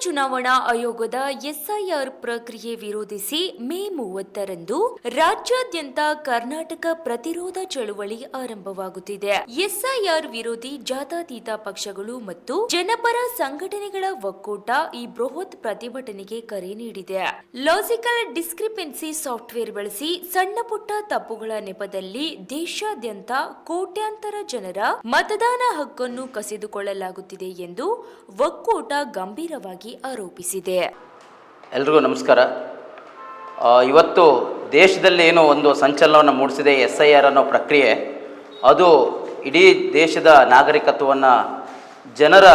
ಚುನಾವಣಾ ಆಯೋಗದ ಎಸ್ಐಆರ್ ಪ್ರಕ್ರಿಯೆ ವಿರೋಧಿಸಿ ಮೇ 30ರಂದು ರಾಜ್ಯಾದ್ಯಂತ ಕರ್ನಾಟಕ ಪ್ರತಿರೋಧ ಚಳುವಳಿ ಆರಂಭವಾಗುತ್ತಿದೆ. ಎಸ್ಐಆರ್ ವಿರೋಧಿ ಜಾತ್ಯತೀತ ಪಕ್ಷಗಳು ಮತ್ತು ಜನಪರ ಸಂಘಟನೆಗಳ ಒಕ್ಕೂಟ ಈ ಬೃಹತ್ ಪ್ರತಿಭಟನೆಗೆ ಕರೆ ನೀಡಿದೆ. ಲಾಜಿಕಲ್ ಡಿಸ್ಕ್ರಿಪೆನ್ಸಿ ಸಾಫ್ಟ್ವೇರ್ ಬಳಸಿ ಸಣ್ಣಪುಟ್ಟ ತಪ್ಪುಗಳ ನೆಪದಲ್ಲಿ ದೇಶಾದ್ಯಂತ ಕೋಟ್ಯಾಂತರ ಜನರ ಮತದಾನ ಹಕ್ಕನ್ನು ಕಸಿದುಕೊಳ್ಳಲಾಗುತ್ತಿದೆ ಎಂದು ಒಕ್ಕೂಟ ಗಂಭೀರವಾಗಿ ಆರೋಪಿಸಿದೆ. ಎಲ್ರಿಗೂ ನಮಸ್ಕಾರ. ಇವತ್ತು ದೇಶದಲ್ಲಿ ಏನೋ ಒಂದು ಸಂಚಲನವನ್ನು ಮೂಡಿಸಿದೆ SIR ಅನ್ನೋ ಪ್ರಕ್ರಿಯೆ. ಅದು ಇಡೀ ದೇಶದ ಜನರ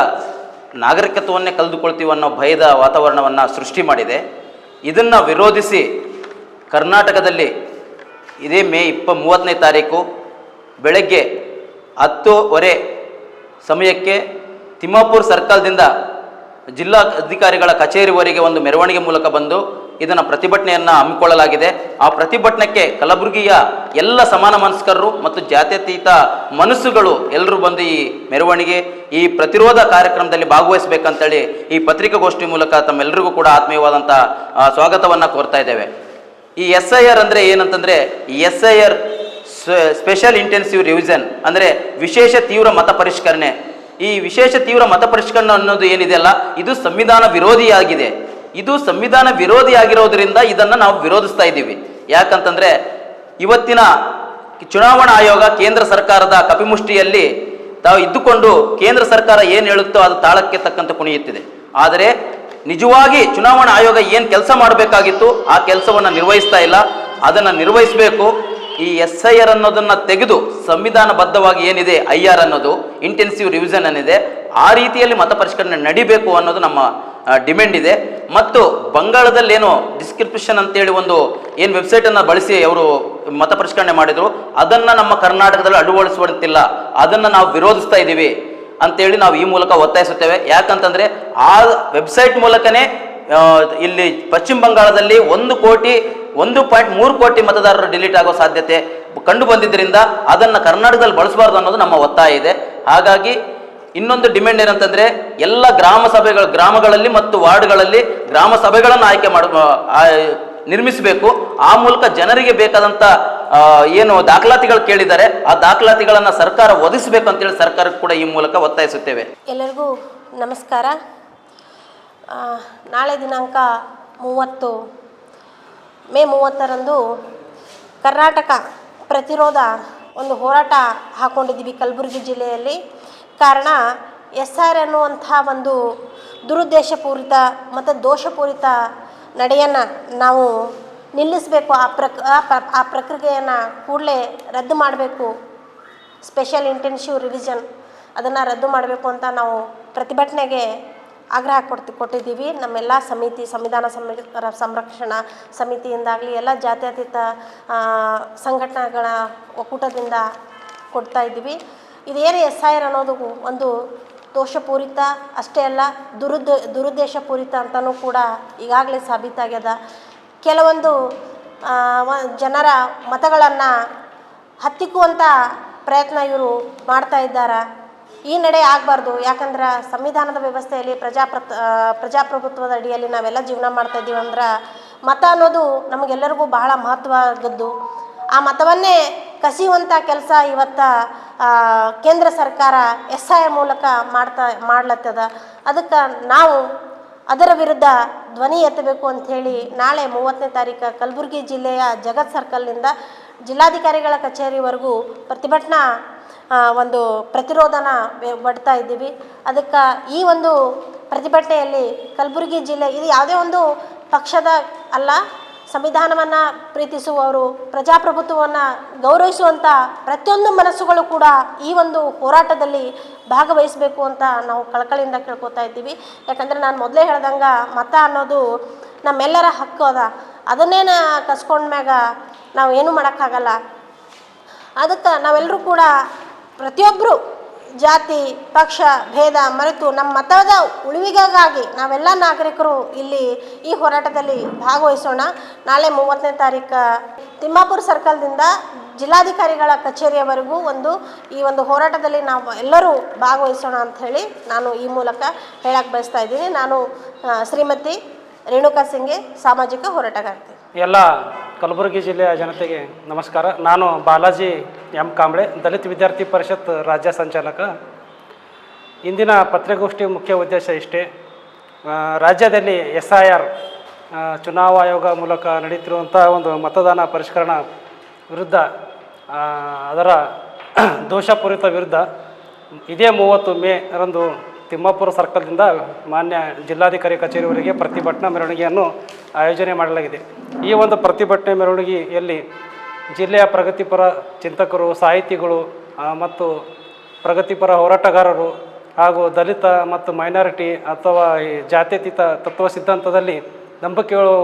ನಾಗರಿಕತ್ವವನ್ನೇ ಕಳೆದುಕೊಳ್ತೀವಿ ಅನ್ನೋ ಭಯದ ವಾತಾವರಣವನ್ನು ಸೃಷ್ಟಿ ಮಾಡಿದೆ. ಇದನ್ನು ವಿರೋಧಿಸಿ ಕರ್ನಾಟಕದಲ್ಲಿ ಇದೇ ಮೇ 30ನೇ ತಾರೀಕು ಬೆಳಗ್ಗೆ 10:15 ಸಮಯಕ್ಕೆ ತಿಮ್ಮಾಪುರ ಸರ್ಕಲ್ದಿಂದ ಜಿಲ್ಲಾ ಅಧಿಕಾರಿಗಳ ಕಚೇರಿವರೆಗೆ ಒಂದು ಮೆರವಣಿಗೆ ಮೂಲಕ ಬಂದು ಇದನ್ನು ಪ್ರತಿಭಟನೆಯನ್ನು ಹಮ್ಮಿಕೊಳ್ಳಲಾಗಿದೆ. ಆ ಪ್ರತಿಭಟನೆಗೆ ಕಲಬುರಗಿಯ ಎಲ್ಲ ಸಮಾನ ಮನಸ್ಕರರು ಮತ್ತು ಜಾತ್ಯತೀತ ಮನಸ್ಸುಗಳು ಎಲ್ಲರೂ ಬಂದು ಈ ಮೆರವಣಿಗೆ ಈ ಪ್ರತಿರೋಧ ಕಾರ್ಯಕ್ರಮದಲ್ಲಿ ಭಾಗವಹಿಸಬೇಕಂತೇಳಿ ಈ ಪತ್ರಿಕಾಗೋಷ್ಠಿ ಮೂಲಕ ತಮ್ಮೆಲ್ಲರಿಗೂ ಕೂಡ ಆತ್ಮೀಯವಾದಂಥ ಸ್ವಾಗತವನ್ನು ಕೋರ್ತಾ ಇದ್ದೇವೆ. ಈ SIR ಅಂದರೆ ಏನಂತಂದರೆ SIR ಸ್ಪೆಷಲ್ ಇಂಟೆನ್ಸಿವ್ ರಿವಿಷನ್ ಅಂದರೆ ವಿಶೇಷ ತೀವ್ರ ಮತ ಪರಿಷ್ಕರಣೆ. ಈ ವಿಶೇಷ ತೀವ್ರ ಮತ ಪರಿಷ್ಕರಣೆ ಅನ್ನೋದು ಏನಿದೆಯಲ್ಲ, ಇದು ಸಂವಿಧಾನ ವಿರೋಧಿಯಾಗಿದೆ. ಇದು ಸಂವಿಧಾನ ವಿರೋಧಿಯಾಗಿರೋದ್ರಿಂದ ಇದನ್ನು ನಾವು ವಿರೋಧಿಸ್ತಾ ಇದ್ದೀವಿ. ಯಾಕಂತಂದರೆ ಇವತ್ತಿನ ಚುನಾವಣಾ ಆಯೋಗ ಕೇಂದ್ರ ಸರ್ಕಾರದ ಕಪಿಮುಷ್ಟಿಯಲ್ಲಿ ತಾವು ಇದ್ದುಕೊಂಡು ಕೇಂದ್ರ ಸರ್ಕಾರ ಏನು ಹೇಳುತ್ತೋ ಅದು ತಾಳಕ್ಕೆ ತಕ್ಕಂತೆ ಕುಣಿಯುತ್ತಿದೆ. ಆದರೆ ನಿಜವಾಗಿ ಚುನಾವಣಾ ಆಯೋಗ ಏನು ಕೆಲಸ ಮಾಡಬೇಕಾಗಿತ್ತು ಆ ಕೆಲಸವನ್ನು ನಿರ್ವಹಿಸ್ತಾ ಇಲ್ಲ. ಅದನ್ನು ನಿರ್ವಹಿಸಬೇಕು. ಈ SIR ಅನ್ನೋದನ್ನು ತೆಗೆದು ಸಂವಿಧಾನಬದ್ಧವಾಗಿ ಏನಿದೆ IR ಅನ್ನೋದು ಇಂಟೆನ್ಸಿವ್ ರಿವಿಷನ್ ಏನಿದೆ ಆ ರೀತಿಯಲ್ಲಿ ಮತ ಪರಿಷ್ಕರಣೆ ನಡಿಬೇಕು ಅನ್ನೋದು ನಮ್ಮ ಡಿಮ್ಯಾಂಡ್ ಇದೆ. ಮತ್ತು ಬಂಗಾಳದಲ್ಲಿ ಏನು ಡಿಸ್ಕ್ರಿಪ್ಷನ್ ಅಂತೇಳಿ ಒಂದು ಏನು ವೆಬ್ಸೈಟನ್ನು ಬಳಸಿ ಅವರು ಮತ ಪರಿಷ್ಕರಣೆ ಮಾಡಿದರು, ಅದನ್ನು ನಮ್ಮ ಕರ್ನಾಟಕದಲ್ಲಿ ಅಳವಡಿಸುವಂತಿಲ್ಲ. ಅದನ್ನು ನಾವು ವಿರೋಧಿಸ್ತಾ ಇದ್ದೀವಿ ಅಂತೇಳಿ ನಾವು ಈ ಮೂಲಕ ಒತ್ತಾಯಿಸುತ್ತೇವೆ. ಯಾಕಂತಂದರೆ ಆ ವೆಬ್ಸೈಟ್ ಮೂಲಕನೇ ಇಲ್ಲಿ ಪಶ್ಚಿಮ ಬಂಗಾಳದಲ್ಲಿ 1.3 ಕೋಟಿ ಮತದಾರರು ಡಿಲೀಟ್ ಆಗೋ ಸಾಧ್ಯತೆ ಕಂಡು ಬಂದಿದ್ದರಿಂದ ಅದನ್ನು ಕರ್ನಾಟಕದಲ್ಲಿ ಬಳಸಬಾರ್ದು ಅನ್ನೋದು ನಮ್ಮ ಒತ್ತಾಯ ಇದೆ. ಹಾಗಾಗಿ ಇನ್ನೊಂದು ಡಿಮ್ಯಾಂಡ್ ಏನಂತಂದರೆ ಎಲ್ಲ ಗ್ರಾಮಗಳಲ್ಲಿ ಮತ್ತು ವಾರ್ಡ್ಗಳಲ್ಲಿ ಗ್ರಾಮ ಸಭೆಗಳನ್ನು ನಿರ್ಮಿಸಬೇಕು. ಆ ಮೂಲಕ ಜನರಿಗೆ ಬೇಕಾದಂಥ ಏನು ದಾಖಲಾತಿಗಳು ಕೇಳಿದ್ದಾರೆ ಆ ದಾಖಲಾತಿಗಳನ್ನು ಸರ್ಕಾರ ಒದಗಿಸಬೇಕು ಅಂತೇಳಿ ಸರ್ಕಾರಕ್ಕೆ ಕೂಡ ಈ ಮೂಲಕ ಒತ್ತಾಯಿಸುತ್ತೇವೆ. ಎಲ್ಲರಿಗೂ ನಮಸ್ಕಾರ. ನಾಳೆ ದಿನಾಂಕ ಮೇ 30ರಂದು ಕರ್ನಾಟಕ ಪ್ರತಿರೋಧ ಒಂದು ಹೋರಾಟ ಹಾಕ್ಕೊಂಡಿದ್ದೀವಿ ಕಲಬುರಗಿ ಜಿಲ್ಲೆಯಲ್ಲಿ. ಕಾರಣ SIR ಅನ್ನುವಂಥ ಒಂದು ದುರುದ್ದೇಶಪೂರಿತ ಮತ್ತು ದೋಷಪೂರಿತ ನಡೆಯನ್ನು ನಾವು ನಿಲ್ಲಿಸಬೇಕು. ಆ ಪ್ರಕ್ರಿಯೆಯನ್ನು ಕೂಡಲೇ ರದ್ದು ಮಾಡಬೇಕು. ಸ್ಪೆಷಲ್ ಇಂಟೆನ್ಸಿವ್ ರಿವಿಷನ್ ಅದನ್ನು ರದ್ದು ಮಾಡಬೇಕು ಅಂತ ನಾವು ಪ್ರತಿಭಟನೆಗೆ ಆಗ್ರಹ ಕೊಟ್ಟಿದ್ದೀವಿ. ನಮ್ಮೆಲ್ಲ ಸಮಿತಿ, ಸಂವಿಧಾನ ಸಂರಕ್ಷಣಾ ಸಮಿತಿಯಿಂದಾಗಲಿ ಎಲ್ಲ ಜಾತ್ಯತೀತ ಸಂಘಟನೆಗಳ ಒಕ್ಕೂಟದಿಂದ ಕೊಡ್ತಾ ಇದ್ದೀವಿ. ಇದೇನು SIR ಅನ್ನೋದು ಒಂದು ದೋಷಪೂರಿತ ಅಷ್ಟೇ ಅಲ್ಲ, ದುರುದ್ದೇಶಪೂರಿತ ಅಂತಲೂ ಕೂಡ ಈಗಾಗಲೇ ಸಾಬೀತಾಗ್ಯದ. ಕೆಲವೊಂದು ಜನರ ಮತಗಳನ್ನು ಹತ್ತಿಕ್ಕುವಂಥ ಪ್ರಯತ್ನ ಇವರು ಮಾಡ್ತಾ ಇದ್ದಾರೆ. ಈ ನಡೆ ಆಗಬಾರ್ದು. ಯಾಕಂದ್ರೆ ಸಂವಿಧಾನದ ವ್ಯವಸ್ಥೆಯಲ್ಲಿ ಪ್ರಜಾಪ್ರಭುತ್ವದ ಅಡಿಯಲ್ಲಿ ನಾವೆಲ್ಲ ಜೀವನ ಮಾಡ್ತಾ ಇದ್ದೀವಿ. ಅಂದ್ರೆ ಮತ ಅನ್ನೋದು ನಮಗೆಲ್ಲರಿಗೂ ಬಹಳ ಮಹತ್ವದ್ದು. ಆ ಮತವನ್ನೇ ಕಸಿಯುವಂಥ ಕೆಲಸ ಇವತ್ತು ಕೇಂದ್ರ ಸರ್ಕಾರ SIR ಮೂಲಕ ಮಾಡ್ಲತ್ತದ. ಅದಕ್ಕೆ ನಾವು ಅದರ ವಿರುದ್ಧ ಧ್ವನಿ ಎತ್ತಬೇಕು ಅಂಥೇಳಿ ನಾಳೆ 30ನೇ ತಾರೀಕು ಕಲಬುರಗಿ ಜಿಲ್ಲೆಯ ಜಗತ್ ಸರ್ಕಲ್ನಿಂದ ಜಿಲ್ಲಾಧಿಕಾರಿಗಳ ಕಚೇರಿವರೆಗೂ ಪ್ರತಿಭಟನಾ ಒಂದು ಪ್ರತಿರೋಧನ ಒಡ್ತಾ ಇದ್ದೀವಿ. ಅದಕ್ಕೆ ಈ ಒಂದು ಪ್ರತಿಭಟನೆಯಲ್ಲಿ ಕಲಬುರಗಿ ಜಿಲ್ಲೆ ಇದು ಯಾವುದೇ ಒಂದು ಪಕ್ಷದ ಅಲ್ಲ, ಸಂವಿಧಾನವನ್ನು ಪ್ರೀತಿಸುವವರು, ಪ್ರಜಾಪ್ರಭುತ್ವವನ್ನು ಗೌರವಿಸುವಂಥ ಪ್ರತಿಯೊಂದು ಮನಸ್ಸುಗಳು ಕೂಡ ಈ ಒಂದು ಹೋರಾಟದಲ್ಲಿ ಭಾಗವಹಿಸಬೇಕು ಅಂತ ನಾವು ಕಳಕಳಿಯಿಂದ ಕೇಳ್ಕೊತಾ ಇದ್ದೀವಿ. ಯಾಕಂದರೆ ನಾನು ಮೊದಲೇ ಹೇಳ್ದಂಗೆ ಮತ ಅನ್ನೋದು ನಮ್ಮೆಲ್ಲರ ಹಕ್ಕು ಅದ. ಅದನ್ನೇನು ಕಸ್ಕೊಂಡ್ಮ್ಯಾಗ ನಾವು ಏನೂ ಮಾಡೋಕ್ಕಾಗಲ್ಲ. ಅದಕ್ಕೆ ನಾವೆಲ್ಲರೂ ಕೂಡ ಪ್ರತಿಯೊಬ್ಬರು ಜಾತಿ ಪಕ್ಷ ಭೇದ ಮರೆತು ನಮ್ಮ ಮತದ ಉಳಿವಿಗಾಗಿ ನಾವೆಲ್ಲ ನಾಗರಿಕರು ಇಲ್ಲಿ ಈ ಹೋರಾಟದಲ್ಲಿ ಭಾಗವಹಿಸೋಣ. ನಾಳೆ 30ನೇ ತಾರೀಕು ತಿಮ್ಮಾಪುರ ಸರ್ಕಲ್ದಿಂದ ಜಿಲ್ಲಾಧಿಕಾರಿಗಳ ಕಚೇರಿಯವರೆಗೂ ಈ ಒಂದು ಹೋರಾಟದಲ್ಲಿ ನಾವು ಎಲ್ಲರೂ ಭಾಗವಹಿಸೋಣ ಅಂತ ಹೇಳಿ ನಾನು ಈ ಮೂಲಕ ಹೇಳಕ್ಕೆ ಬಯಸ್ತಾ ಇದ್ದೀನಿ. ನಾನು ಶ್ರೀಮತಿ ರೇಣುಕಾ ಸಿಂಗೆ, ಸಾಮಾಜಿಕ ಹೋರಾಟಗಾರ್ತಿ. ಎಲ್ಲ ಕಲಬುರಗಿ ಜಿಲ್ಲೆಯ ಜನತೆಗೆ ನಮಸ್ಕಾರ. ನಾನು ಬಾಲಾಜಿ ಎಂ ಕಾಂಬ್ಳೆ, ದಲಿತ ವಿದ್ಯಾರ್ಥಿ ಪರಿಷತ್ ರಾಜ್ಯ ಸಂಚಾಲಕ. ಇಂದಿನ ಪತ್ರಿಕಾಗೋಷ್ಠಿ ಮುಖ್ಯ ಉದ್ದೇಶ ಇಷ್ಟೇ. ರಾಜ್ಯದಲ್ಲಿ SIR ಚುನಾವಣಾ ಆಯೋಗ ಮೂಲಕ ನಡೀತಿರುವಂಥ ಒಂದು ಮತದಾನ ಪರಿಷ್ಕರಣಾ ವಿರುದ್ಧ, ಅದರ ದೋಷಪೂರಿತ ವಿರುದ್ಧ ಇದೇ 30 ಮೇ ರಂದು ತಿಮ್ಮಾಪುರ ಸರ್ಕಲ್ದಿಂದ ಮಾನ್ಯ ಜಿಲ್ಲಾಧಿಕಾರಿ ಕಚೇರಿವರೆಗೆ ಪ್ರತಿಭಟನಾ ಮೆರವಣಿಗೆಯನ್ನು ಆಯೋಜನೆ ಮಾಡಲಾಗಿದೆ. ಈ ಒಂದು ಪ್ರತಿಭಟನೆ ಮೆರವಣಿಗೆಯಲ್ಲಿ ಜಿಲ್ಲೆಯ ಪ್ರಗತಿಪರ ಚಿಂತಕರು, ಸಾಹಿತಿಗಳು ಮತ್ತು ಪ್ರಗತಿಪರ ಹೋರಾಟಗಾರರು ಹಾಗೂ ದಲಿತ ಮತ್ತು ಮೈನಾರಿಟಿ ಅಥವಾ ಈ ಜಾತ್ಯತೀತ ತತ್ವ ಸಿದ್ಧಾಂತದಲ್ಲಿ ನಂಬಿಕೆಗಳು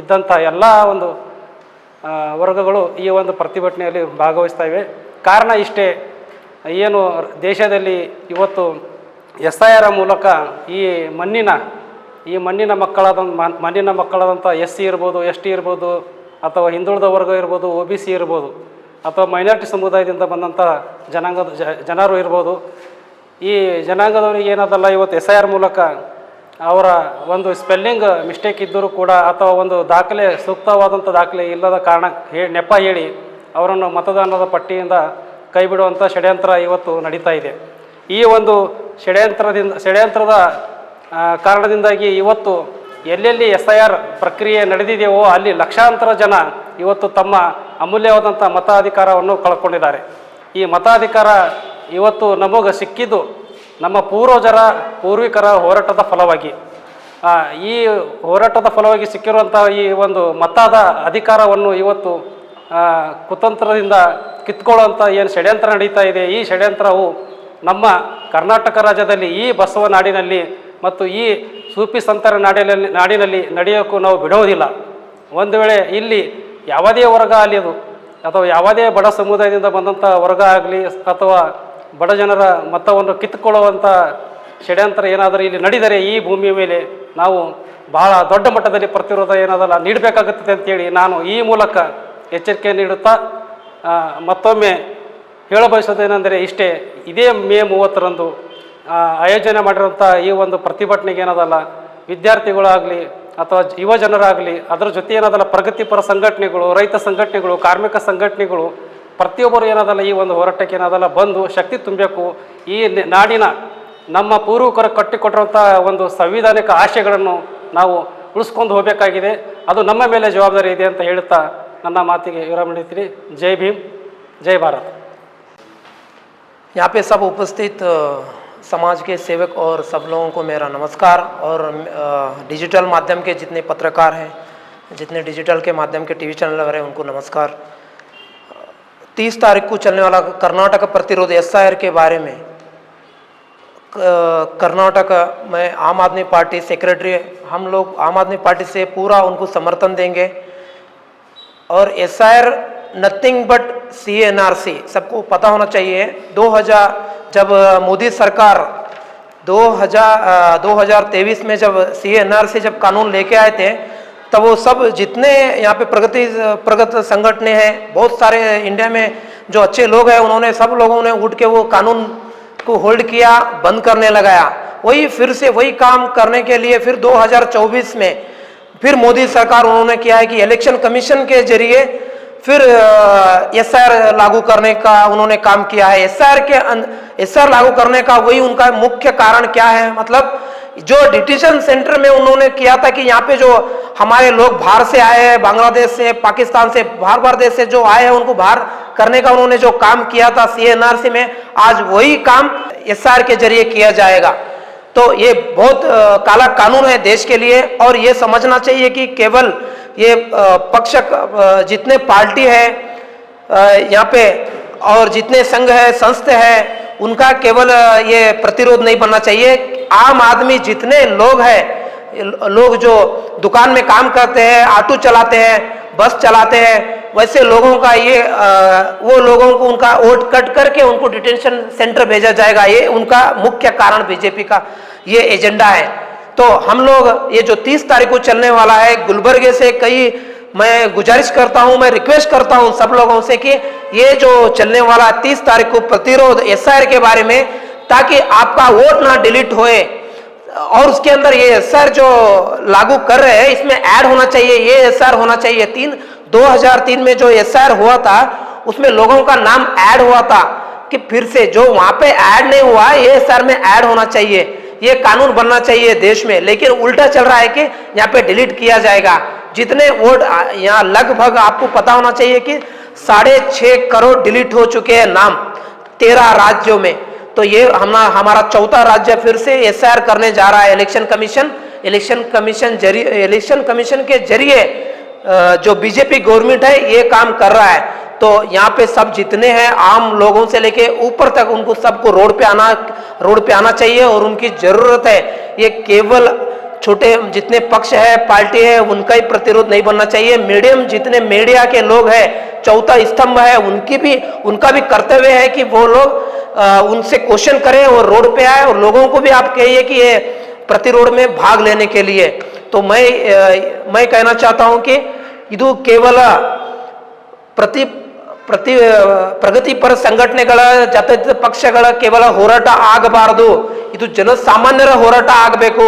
ಇದ್ದಂಥ ಎಲ್ಲ ಒಂದು ವರ್ಗಗಳು ಈ ಒಂದು ಪ್ರತಿಭಟನೆಯಲ್ಲಿ ಭಾಗವಹಿಸ್ತಾ ಇವೆ. ಕಾರಣ ಇಷ್ಟೇ, ಏನು ದೇಶದಲ್ಲಿ ಇವತ್ತು SIR ಮೂಲಕ ಈ ಮಣ್ಣಿನ ಮಕ್ಕಳಾದಂಥ SC ಇರ್ಬೋದು, ST ಇರ್ಬೋದು, ಅಥವಾ ಹಿಂದುಳಿದ ವರ್ಗ ಇರ್ಬೋದು, OBC ಇರ್ಬೋದು, ಅಥವಾ ಮೈನಾರಿಟಿ ಸಮುದಾಯದಿಂದ ಬಂದಂಥ ಜನರು ಇರ್ಬೋದು. ಈ ಜನಾಂಗದವರಿಗೆ ಏನದಲ್ಲ, ಇವತ್ತು SIR ಮೂಲಕ ಅವರ ಒಂದು ಸ್ಪೆಲ್ಲಿಂಗ್ ಮಿಸ್ಟೇಕ್ ಇದ್ದರೂ ಕೂಡ ಅಥವಾ ಒಂದು ದಾಖಲೆ ಸೂಕ್ತವಾದಂಥ ದಾಖಲೆ ಇಲ್ಲದ ಕಾರಣ ನೆಪ ಹೇಳಿ ಅವರನ್ನು ಮತದಾನದ ಪಟ್ಟಿಯಿಂದ ಕೈ ಬಿಡುವಂಥ ಷಡ್ಯಂತ್ರ ಇವತ್ತು ನಡೀತಾ ಇದೆ. ಈ ಒಂದು ಷಡ್ಯಂತ್ರದ ಕಾರಣದಿಂದಾಗಿ ಇವತ್ತು ಎಲ್ಲೆಲ್ಲಿ SIR ಪ್ರಕ್ರಿಯೆ ನಡೆದಿದೆಯೋ ಅಲ್ಲಿ ಲಕ್ಷಾಂತರ ಜನ ಇವತ್ತು ತಮ್ಮ ಅಮೂಲ್ಯವಾದಂಥ ಮತಾಧಿಕಾರವನ್ನು ಕಳ್ಕೊಂಡಿದ್ದಾರೆ. ಈ ಮತಾಧಿಕಾರ ಇವತ್ತು ನಮಗೆ ಸಿಕ್ಕಿದ್ದು ನಮ್ಮ ಪೂರ್ವಿಕರ ಹೋರಾಟದ ಫಲವಾಗಿ. ಈ ಹೋರಾಟದ ಫಲವಾಗಿ ಸಿಕ್ಕಿರುವಂಥ ಈ ಒಂದು ಮತದ ಅಧಿಕಾರವನ್ನು ಇವತ್ತು ಕುತಂತ್ರದಿಂದ ಕಿತ್ಕೊಳ್ಳುವಂಥ ಏನು ಷಡ್ಯಂತ್ರ ನಡೀತಾ ಇದೆ, ಈ ಷಡ್ಯಂತ್ರವು ನಮ್ಮ ಕರ್ನಾಟಕ ರಾಜ್ಯದಲ್ಲಿ ಈ ಬಸವ ನಾಡಿನಲ್ಲಿ ಮತ್ತು ಈ ಸೂಫಿ ಸಂತರ ನಾಡಿನಲ್ಲಿ ನಡೆಯೋಕ್ಕೂ ನಾವು ಬಿಡೋದಿಲ್ಲ. ಒಂದು ವೇಳೆ ಇಲ್ಲಿ ಯಾವುದೇ ವರ್ಗ ಆಗಲಿ ಅದು, ಅಥವಾ ಯಾವುದೇ ಬಡ ಸಮುದಾಯದಿಂದ ಬಂದಂಥ ವರ್ಗ ಆಗಲಿ ಅಥವಾ ಬಡ ಜನರ ಮತವನ್ನು ಕಿತ್ತುಕೊಳ್ಳುವಂಥ ಷಡ್ಯಂತ್ರ ಏನಾದರೂ ಇಲ್ಲಿ ನಡೆದರೆ ಈ ಭೂಮಿಯ ಮೇಲೆ ನಾವು ಬಹಳ ದೊಡ್ಡ ಮಟ್ಟದಲ್ಲಿ ಪ್ರತಿರೋಧ ಏನಾದಲ್ಲ ನೀಡಬೇಕಾಗುತ್ತದೆ ಅಂತೇಳಿ ನಾನು ಈ ಮೂಲಕ ಎಚ್ಚರಿಕೆ ನೀಡುತ್ತಾ ಮತ್ತೊಮ್ಮೆ ಹೇಳಬಯಸೋದೇನೆಂದರೆ ಇಷ್ಟೇ, ಇದೇ ಮೇ 30ರಂದು ಆಯೋಜನೆ ಮಾಡಿರುವಂಥ ಈ ಒಂದು ಪ್ರತಿಭಟನೆಗೆ ಏನದಲ್ಲ ವಿದ್ಯಾರ್ಥಿಗಳಾಗಲಿ ಅಥವಾ ಯುವ ಜನರಾಗಲಿ, ಅದರ ಜೊತೆ ಏನದಲ್ಲ ಪ್ರಗತಿಪರ ಸಂಘಟನೆಗಳು, ರೈತ ಸಂಘಟನೆಗಳು, ಕಾರ್ಮಿಕ ಸಂಘಟನೆಗಳು, ಪ್ರತಿಯೊಬ್ಬರು ಏನದಲ್ಲ ಈ ಒಂದು ಹೋರಾಟಕ್ಕೆ ಏನದಲ್ಲ ಬಂದು ಶಕ್ತಿ ತುಂಬಬೇಕು. ಈ ನಾಡಿನ ನಮ್ಮ ಪೂರ್ವಿಕರು ಕಟ್ಟಿಕೊಟ್ಟಿರುವಂಥ ಒಂದು ಸಂವಿಧಾನಿಕ ಆಶಯಗಳನ್ನು ನಾವು ಉಳಿಸ್ಕೊಂಡು ಹೋಗಬೇಕಾಗಿದೆ. ಅದು ನಮ್ಮ ಮೇಲೆ ಜವಾಬ್ದಾರಿ ಇದೆ ಅಂತ ಹೇಳುತ್ತಾ ನನ್ನ ಮಾತಿಗೆ ವಿರಾಮ ನೀಡ್ತೀನಿ. ಜೈ ಭೀಮ್, ಜೈ ಭಾರತ್. यहाँ पे सब उपस्थित समाज के सेवक और सब लोगों को मेरा नमस्कार, और डिजिटल माध्यम के जितने पत्रकार हैं, जितने डिजिटल के माध्यम के टीवी चैनल हैं, उनको नमस्कार. 30 तारीख को चलने वाला कर्नाटक प्रतिरोध SIR के बारे में कर्नाटक में आम आदमी पार्टी सेक्रेटरी, हम लोग आम आदमी पार्टी से पूरा उनको समर्थन देंगे. और SIR नथिंग बट CNRC, सबको पता होना चाहिए. 2000 जब मोदी सरकार 2023 में जब CNRC जब कानून लेके आए थे, तब वो सब जितने यहाँ पे प्रगत संगठनें हैं, बहुत सारे इंडिया में जो अच्छे लोग हैं, उन्होंने सब लोगों ने उठ के वो कानून को होल्ड किया, बंद करने लगाया. वही फिर से वही काम करने के लिए फिर 2024 में फिर मोदी सरकार उन्होंने किया है कि इलेक्शन कमीशन के जरिए फिर SIR लागू करने का उन्होंने काम किया है. SIR लागू करने का वही उनका मुख्य कारण क्या है, मतलब जो डिटेंशन सेंटर में उन्होंने किया था कि यहाँ पे जो हमारे लोग बाहर से आए हैं, बांग्लादेश से, पाकिस्तान से, बाहर देश से जो आए हैं, उनको बाहर करने का उन्होंने जो काम किया था CNRC में, आज वही काम SIR के जरिए किया जाएगा. तो ये बहुत काला कानून है देश के लिए. और ये समझना चाहिए कि केवल ये पक्ष जितने पार्टी है यहाँ पे और जितने संघ है, संस्था है, उनका केवल ये प्रतिरोध नहीं बनना चाहिए. आम आदमी जितने लोग हैं, लोग जो दुकान में काम करते हैं, ऑटो चलाते हैं, बस चलाते हैं, वैसे लोगों का ये वो लोगों को उनका वोट कट करके उनको डिटेंशन सेंटर भेजा जाएगा, ये उनका मुख्य कारण बीजेपी का ये एजेंडा है। तो हम लोग ये जो 30 तारीख को चलने वाला है गुलबर्गे से मैं गुजारिश करता हूं, मैं रिक्वेस्ट करता हूं सब लोगों से कि ये जो चलने वाला 30 तारीख को प्रतिरोध एसआईआर के बारे में, ताकि आपका वोट ना डिलीट होए, और उसके अंदर ये एसआईआर जो लागू कर रहे हैं इसमें ऐड होना चाहिए, ये एसआईआर होना चाहिए। 2003 में जो एसआईआर हुआ था उसमें लोगों का नाम ऐड हुआ था, कि फिर से जो वहां पे ऐड नहीं हुआ ये एसआईआर में ऐड होना चाहिए, ये कानून बनना चाहिए देश में। लेकिन उल्टा चल रहा है कि यहाँ पे डिलीट किया जाएगा। जितने वोट यहाँ लगभग आपको पता होना चाहिए कि 6.5 करोड़ डिलीट हो चुके हैं नाम 13 राज्यों में। तो ये हमारा चौथा राज्य फिर से एसआईआर करने जा रहा है। इलेक्शन कमीशन के जरिए जो बीजेपी गवर्नमेंट है ये काम कर रहा है। तो यहाँ पे सब जितने हैं आम लोगों से लेके ऊपर तक उनको सबको रोड पे आना चाहिए, और उनकी जरूरत है। ये केवल छोटे जितने पक्ष है पार्टी है उनका ही प्रतिरोध नहीं बनना चाहिए। मीडियम जितने मीडिया के लोग हैं, चौथा स्तंभ है, उनका भी कर्तव्य है कि वो लोग उनसे क्वेश्चन करें और रोड पे आए, और लोगों को भी आप कहिए कि ये प्रतिरोध में भाग लेने के लिए। तो मैं कहना चाहता हूं कि ಇದು ಕೇವಲ ಪ್ರಗತಿಪರ ಸಂಘಟನೆಗಳ ಜಾತ್ಯತೀತ ಪಕ್ಷಗಳ ಕೇವಲ ಹೋರಾಟ ಆಗಬಾರದು, ಇದು ಜನಸಾಮಾನ್ಯರ ಹೋರಾಟ ಆಗಬೇಕು।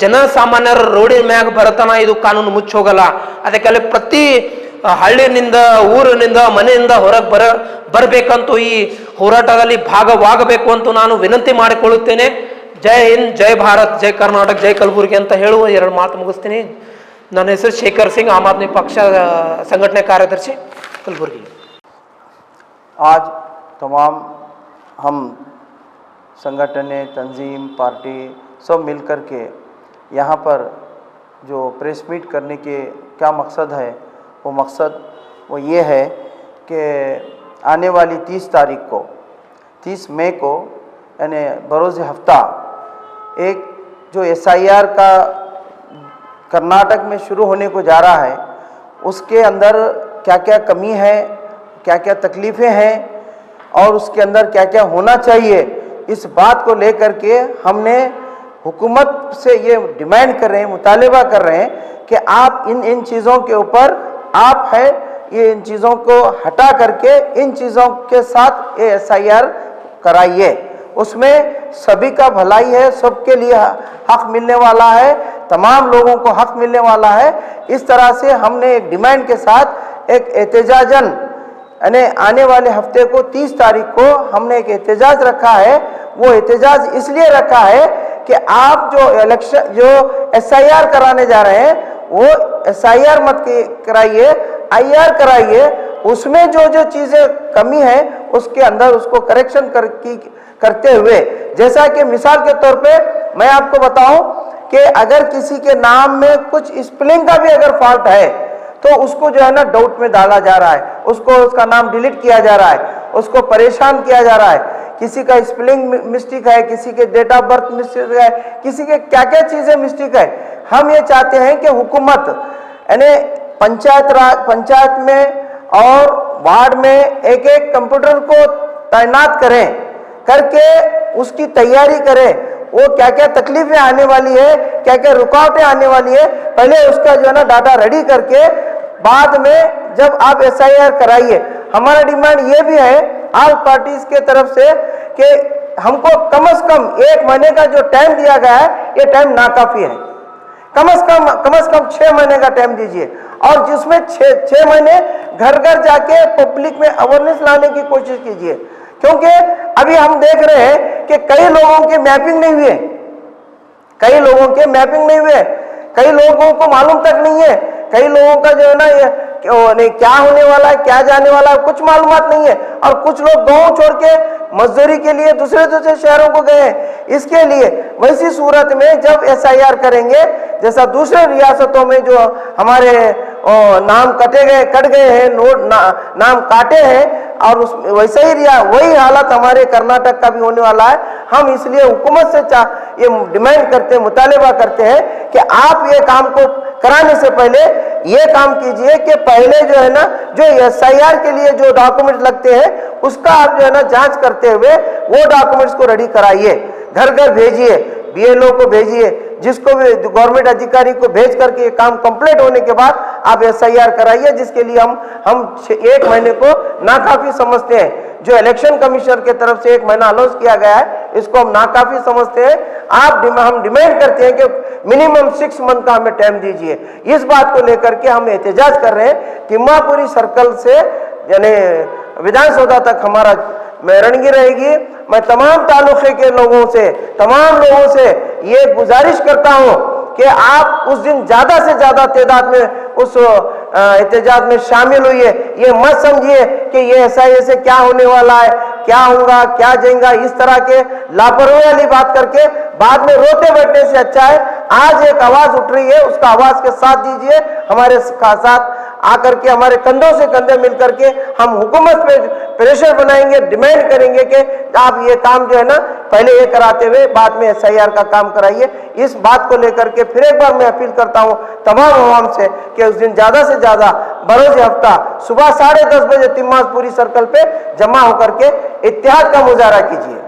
ಜನಸಾಮಾನ್ಯರ ರೋಡಿನ ಮ್ಯಾಗ ಬರತನ ಇದು ಕಾನೂನು ಮುಚ್ಚ ಹೋಗಲ್ಲ। ಅದಕ್ಕೆ ಪ್ರತಿ ಹಳ್ಳಿನಿಂದ ಊರಿನಿಂದ ಮನೆಯಿಂದ ಹೊರಗೆ ಬರಬೇಕಂತೂ ಈ ಹೋರಾಟದಲ್ಲಿ ಭಾಗವಾಗಬೇಕು ಅಂತ ನಾನು ವಿನಂತಿ ಮಾಡಿಕೊಳ್ಳುತ್ತೇನೆ। ಜೈ ಹಿಂದ್, ಜೈ ಭಾರತ್, ಜೈ ಕರ್ನಾಟಕ, ಜೈ ಕಲಬುರ್ಗಿ ಅಂತ ಹೇಳುವ 2 ಮಾತು ಮುಗಿಸ್ತೀನಿ। ನನ್ನ ಹೆಸರು ಶೇಖರ್ ಸಿಂಗ್, ಆಮ್ ಆದ್ಮಿ ಪಕ್ಷ संगठन ಕಾರ್ಯದರ್ಶಿ कलबुर्गी। आज तमाम हम संगठनें, तंजीम, पार्टी सब मिलकर के यहाँ पर जो प्रेस मीट करने के क्या मकसद है, वो ये है कि आने वाली 30 मई को यानी बरोज़ हफ्ता एक जो एसआईआर का कर्नाटक में शुरू होने को जा रहा है, उसके अंदर क्या क्या कमी है, क्या क्या तकलीफ़ें हैं और उसके अंदर क्या क्या होना चाहिए, इस बात को लेकर के हमने हुकूमत से ये डिमांड कर रहे हैं, मुतालबा कर रहे हैं कि आप इन चीज़ों के ऊपर आप है ये इन चीज़ों को हटा करके इन चीज़ों के साथ ये एसआईआर कराइए। उसमें सभी का भलाई है, सबके लिए हक मिलने वाला है, तमाम लोगों को हक मिलने वाला है। इस तरह से हमने एक डिमांड के साथ एक एहतजाजन यानी आने वाले हफ्ते को 30 तारीख को हमने एक एहतजाज रखा है। वो एहतजाज इसलिए रखा है कि आप जो एसआईआर कराने जा रहे हैं वो एसआईआर मत कराइए, आईआर कराइए। उसमें जो चीज़ें कमी है उसके अंदर उसको करेक्शन करते हुए, जैसा कि मिसाल के तौर पे मैं आपको बताऊं कि अगर किसी के नाम में कुछ स्पेलिंग का भी अगर फॉल्ट है तो उसको जो है ना डाउट में डाला जा रहा है, उसका नाम डिलीट किया जा रहा है, उसको परेशान किया जा रहा है। किसी का स्पेलिंग मिस्टेक है, किसी के डेट ऑफ बर्थ मिस्टेक है, किसी के क्या क्या चीज़ें मिस्टेक है। हम ये चाहते हैं कि हुकूमत यानी पंचायत में और वार्ड में एक कंप्यूटर को तैनात करके उसकी तैयारी करें। वो क्या क्या तकलीफें आने वाली है, क्या क्या रुकावटें आने वाली है, पहले उसका जो है ना डाटा रेडी करके बाद में जब आप एसआईआर कराइए। हमारा डिमांड ये भी है ऑल पार्टीज के तरफ से कि हमको कम से कम 1 महीने का जो टाइम दिया गया है ये टाइम नाकाफी है। कम से कम 6 महीने का टाइम दीजिए, और जिसमें 6 महीने घर घर जाके पब्लिक में अवेयरनेस लाने की कोशिश कीजिए। क्योंकि अभी हम देख रहे हैं कि कई लोगों की मैपिंग नहीं हुई है, कई लोगों को मालूम तक नहीं है, कई लोगों का जो है ना ये क्या होने वाला है, क्या जाने वाला है, कुछ मालूमात नहीं है। और कुछ लोग गांव छोड़ के मजदूरी के लिए दूसरे शहरों को गए हैं। इसके लिए वैसी सूरत में जब एसआईआर करेंगे, जैसा दूसरे रियासतों में जो हमारे नाम कट गए हैं, नाम काटे हैं, और वैसे ही वही हालत हमारे कर्नाटक का भी होने वाला है। हम इसलिए हुकूमत से ये डिमांड करते हैं, मुतालबा करते हैं कि आप ये काम को कराने से पहले ये काम कीजिए कि पहले जो है ना, जो SIR के लिए जो डॉक्यूमेंट्स लगते हैं उसका आप जो है ना जांच करते हुए वो डॉक्यूमेंट्स को रेडी कराइए, घर घर भेजिए, BLO को भेजिए, जिसको भी गवर्नमेंट अधिकारी को भेज करके ये काम कंप्लीट होने के बाद आप SIR कराइए, जिसके लिए हम 1 महीने को नाकाफी समझते हैं। जो इलेक्शन कमिश्नर के तरफ से 1 महीना अनाउंस किया गया है, इसको हम नाकाफी समझते हैं। हम डिमांड करते हैं कि मिनिमम 6 मंथ का हमें टाइम दीजिए। इस बात को लेकर के हम एहतजाज कर रहे हैं। तिम्मापुरी सर्कल से यानी विधानसभा तक हमारा रणनीति रहेगी। मैं तमाम तालुके के लोगों से, तमाम लोगों से ये गुजारिश करता हूं कि आप उस दिन ज्यादा से ज्यादा तादाद में उस एहतजाज में शामिल हुई है। ये मत समझिए कि ये ऐसे क्या होने वाला है, क्या होगा, क्या जाएगा, इस तरह के लापरवाही वाली बात करके बाद में रोते बैठने से अच्छा है आज एक आवाज उठ रही है, उसका आवाज के साथ दीजिए, हमारे साथ आकर के हमारे कंधों से कंधे मिल करके हम हुकूमत पे प्रेशर बनाएंगे, डिमांड करेंगे कि आप ये काम जो है ना पहले ये कराते हुए बाद में SIR का काम कराइए। इस बात को लेकर के फिर एक बार मैं अपील करता हूँ तमाम अवाम से कि उस दिन ज्यादा से ज्यादा बरोज हफ्ता सुबह 10:30 बजे तिम्मापुरी सर्कल पे जमा होकर के इत्तेहाद का मुजाहरा कीजिए।